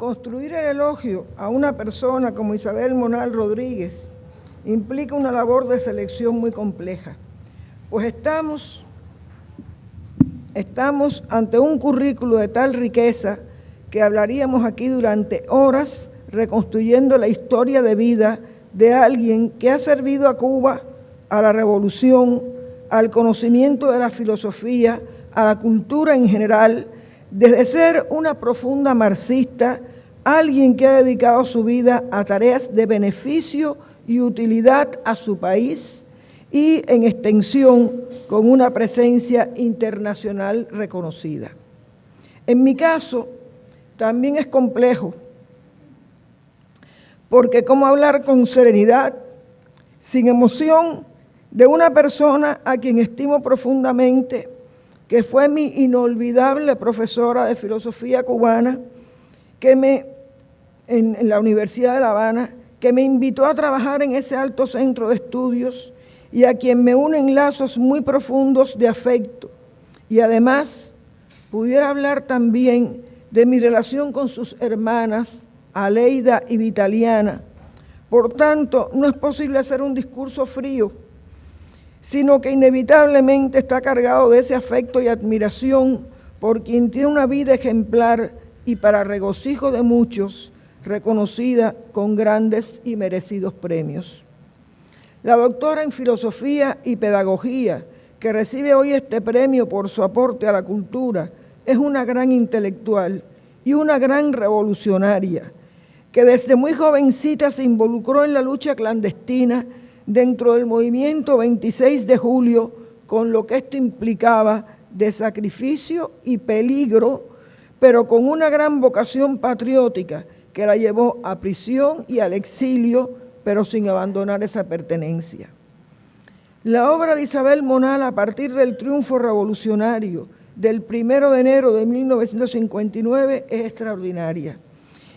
Construir el elogio a una persona como Isabel Monal Rodríguez implica una labor de selección muy compleja, pues estamos ante un currículo de tal riqueza que hablaríamos aquí durante horas reconstruyendo la historia de vida de alguien que ha servido a Cuba, a la revolución, al conocimiento de la filosofía, a la cultura en general, desde ser una profunda marxista, alguien que ha dedicado su vida a tareas de beneficio y utilidad a su país y, en extensión, con una presencia internacional reconocida. En mi caso, también es complejo, porque cómo hablar con serenidad, sin emoción, de una persona a quien estimo profundamente, que fue mi inolvidable profesora de filosofía cubana, en la Universidad de La Habana, que me invitó a trabajar en ese alto centro de estudios y a quien me unen lazos muy profundos de afecto. Y además, pudiera hablar también de mi relación con sus hermanas, Aleida y Vitaliana. Por tanto, no es posible hacer un discurso frío, sino que inevitablemente está cargado de ese afecto y admiración por quien tiene una vida ejemplar y, para regocijo de muchos, reconocida con grandes y merecidos premios. La doctora en Filosofía y Pedagogía, que recibe hoy este premio por su aporte a la cultura, es una gran intelectual y una gran revolucionaria, que desde muy jovencita se involucró en la lucha clandestina dentro del movimiento 26 de julio, con lo que esto implicaba de sacrificio y peligro, pero con una gran vocación patriótica que la llevó a prisión y al exilio, pero sin abandonar esa pertenencia. La obra de Isabel Monal, a partir del triunfo revolucionario del 1 de enero de 1959, es extraordinaria,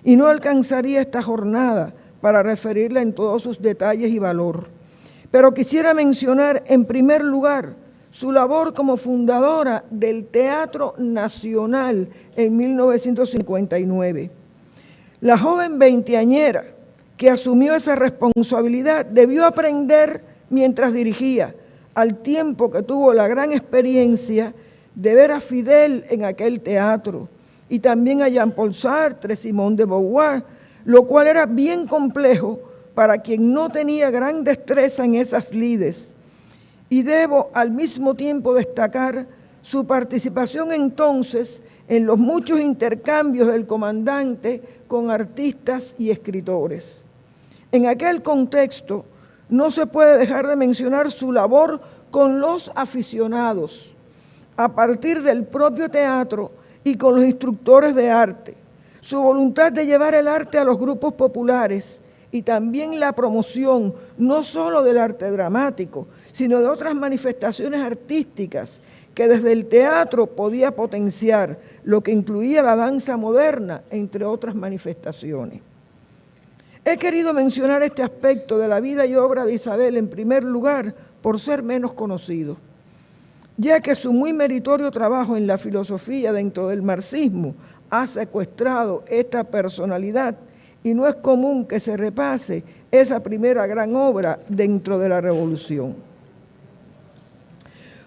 y no alcanzaría esta jornada para referirla en todos sus detalles y valor. Pero quisiera mencionar, en primer lugar, su labor como fundadora del Teatro Nacional en 1959. La joven veinteañera que asumió esa responsabilidad debió aprender mientras dirigía, al tiempo que tuvo la gran experiencia de ver a Fidel en aquel teatro y también a Jean-Paul Sartre, Simone de Beauvoir, lo cual era bien complejo para quien no tenía gran destreza en esas lides. Y debo al mismo tiempo destacar su participación entonces en los muchos intercambios del comandante con artistas y escritores. En aquel contexto no se puede dejar de mencionar su labor con los aficionados, a partir del propio teatro y con los instructores de arte, su voluntad de llevar el arte a los grupos populares y también la promoción no solo del arte dramático, sino de otras manifestaciones artísticas que desde el teatro podía potenciar, lo que incluía la danza moderna, entre otras manifestaciones. He querido mencionar este aspecto de la vida y obra de Isabel en primer lugar por ser menos conocido, ya que su muy meritorio trabajo en la filosofía dentro del marxismo ha secuestrado esta personalidad y no es común que se repase esa primera gran obra dentro de la revolución.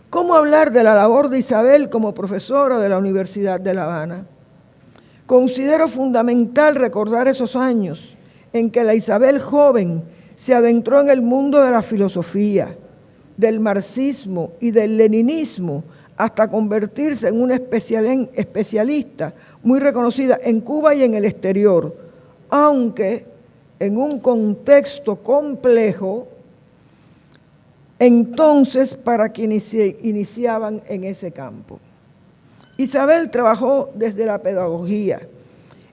¿Cómo hablar de la labor de Isabel como profesora de la Universidad de La Habana? Considero fundamental recordar esos años en que la Isabel joven se adentró en el mundo de la filosofía, del marxismo y del leninismo, hasta convertirse en una especialista muy reconocida en Cuba y en el exterior, aunque en un contexto complejo entonces para quienes se iniciaban en ese campo. Isabel trabajó desde la pedagogía,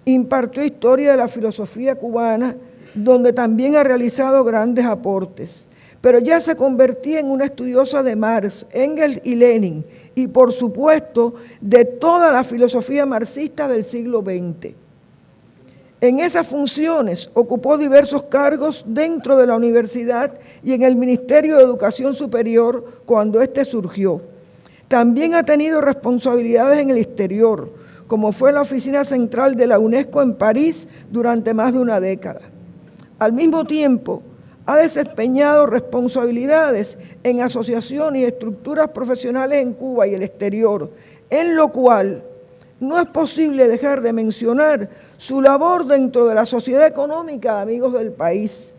impartió historia de la filosofía cubana, donde también ha realizado grandes aportes, pero ya se convertía en una estudiosa de Marx, Engels y Lenin, y por supuesto de toda la filosofía marxista del siglo XX. En esas funciones ocupó diversos cargos dentro de la universidad y en el Ministerio de Educación Superior cuando éste surgió. También ha tenido responsabilidades en el exterior, como fue la oficina central de la UNESCO en París durante más de una década. Al mismo tiempo, ha desempeñado responsabilidades en asociaciones y estructuras profesionales en Cuba y el exterior, en lo cual no es posible dejar de mencionar su labor dentro de la Sociedad Económica de Amigos del País,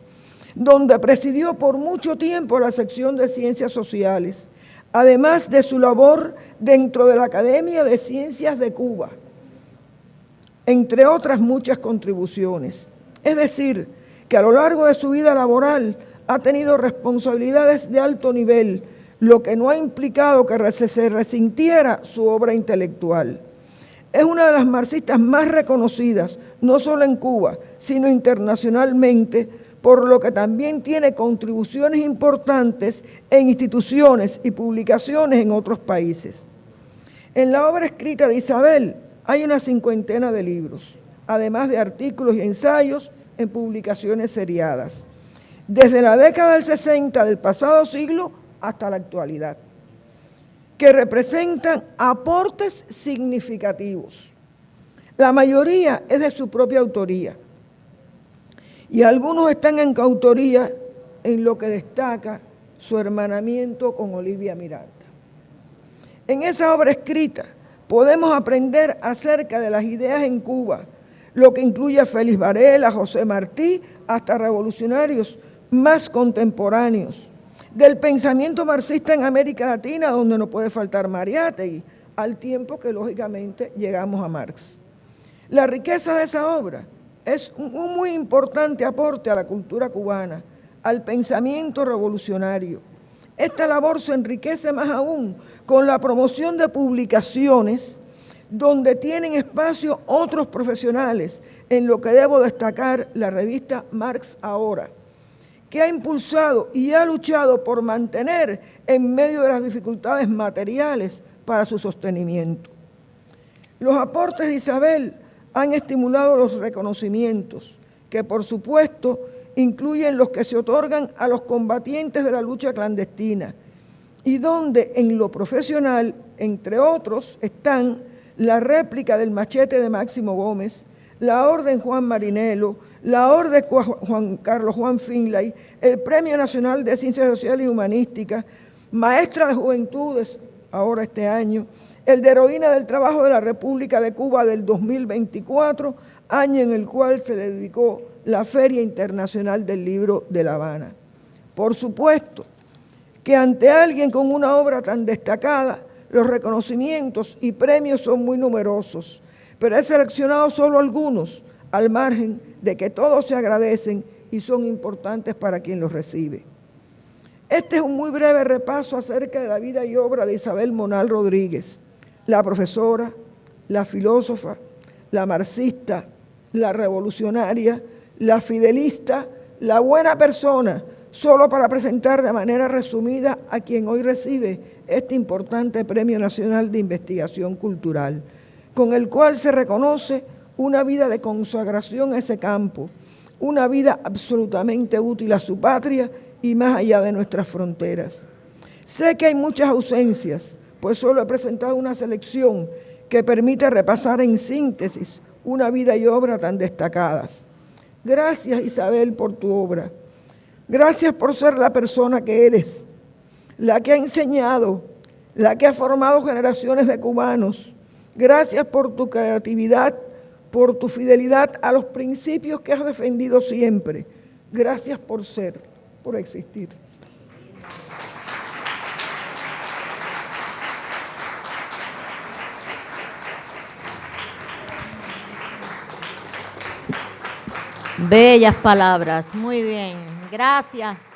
donde presidió por mucho tiempo la sección de Ciencias Sociales, además de su labor dentro de la Academia de Ciencias de Cuba, entre otras muchas contribuciones. Es decir, que a lo largo de su vida laboral ha tenido responsabilidades de alto nivel, lo que no ha implicado que se resintiera su obra intelectual. Es una de las marxistas más reconocidas, no solo en Cuba, sino internacionalmente, por lo que también tiene contribuciones importantes en instituciones y publicaciones en otros países. En la obra escrita de Isabel hay una 50 de libros, además de artículos y ensayos en publicaciones seriadas, desde la década del 60 del pasado siglo hasta la actualidad, que representan aportes significativos. La mayoría es de su propia autoría y algunos están en coautoría, en lo que destaca su hermanamiento con Olivia Miranda. En esa obra escrita podemos aprender acerca de las ideas en Cuba, lo que incluye a Félix Varela, José Martí, hasta revolucionarios más contemporáneos, del pensamiento marxista en América Latina, donde no puede faltar Mariátegui, al tiempo que lógicamente llegamos a Marx. La riqueza de esa obra es un muy importante aporte a la cultura cubana, al pensamiento revolucionario. Esta labor se enriquece más aún con la promoción de publicaciones donde tienen espacio otros profesionales, en lo que debo destacar la revista Marx Ahora, que ha impulsado y ha luchado por mantener en medio de las dificultades materiales para su sostenimiento. Los aportes de Isabel han estimulado los reconocimientos, que por supuesto incluyen los que se otorgan a los combatientes de la lucha clandestina, y donde en lo profesional, entre otros, están la réplica del machete de Máximo Gómez, la Orden Juan Marinelo, la Orden Juan Carlos Juan Finlay, el Premio Nacional de Ciencias Sociales y Humanísticas, Maestra de Juventudes, ahora este año, el de Heroína del Trabajo de la República de Cuba del 2024, año en el cual se le dedicó la Feria Internacional del Libro de La Habana. Por supuesto que ante alguien con una obra tan destacada, los reconocimientos y premios son muy numerosos, pero he seleccionado solo algunos, al margen de que todos se agradecen y son importantes para quien los recibe. Este es un muy breve repaso acerca de la vida y obra de Isabel Monal Rodríguez, la profesora, la filósofa, la marxista, la revolucionaria, la fidelista, la buena persona, solo para presentar de manera resumida a quien hoy recibe este importante Premio Nacional de Investigación Cultural, con el cual se reconoce una vida de consagración a ese campo, una vida absolutamente útil a su patria y más allá de nuestras fronteras. Sé que hay muchas ausencias, pues solo he presentado una selección que permite repasar en síntesis una vida y obra tan destacadas. Gracias, Isabel, por tu obra. Gracias por ser la persona que eres, la que ha enseñado, la que ha formado generaciones de cubanos. Gracias por tu creatividad, por tu fidelidad a los principios que has defendido siempre. Gracias por ser, por existir. Bellas palabras, muy bien, gracias.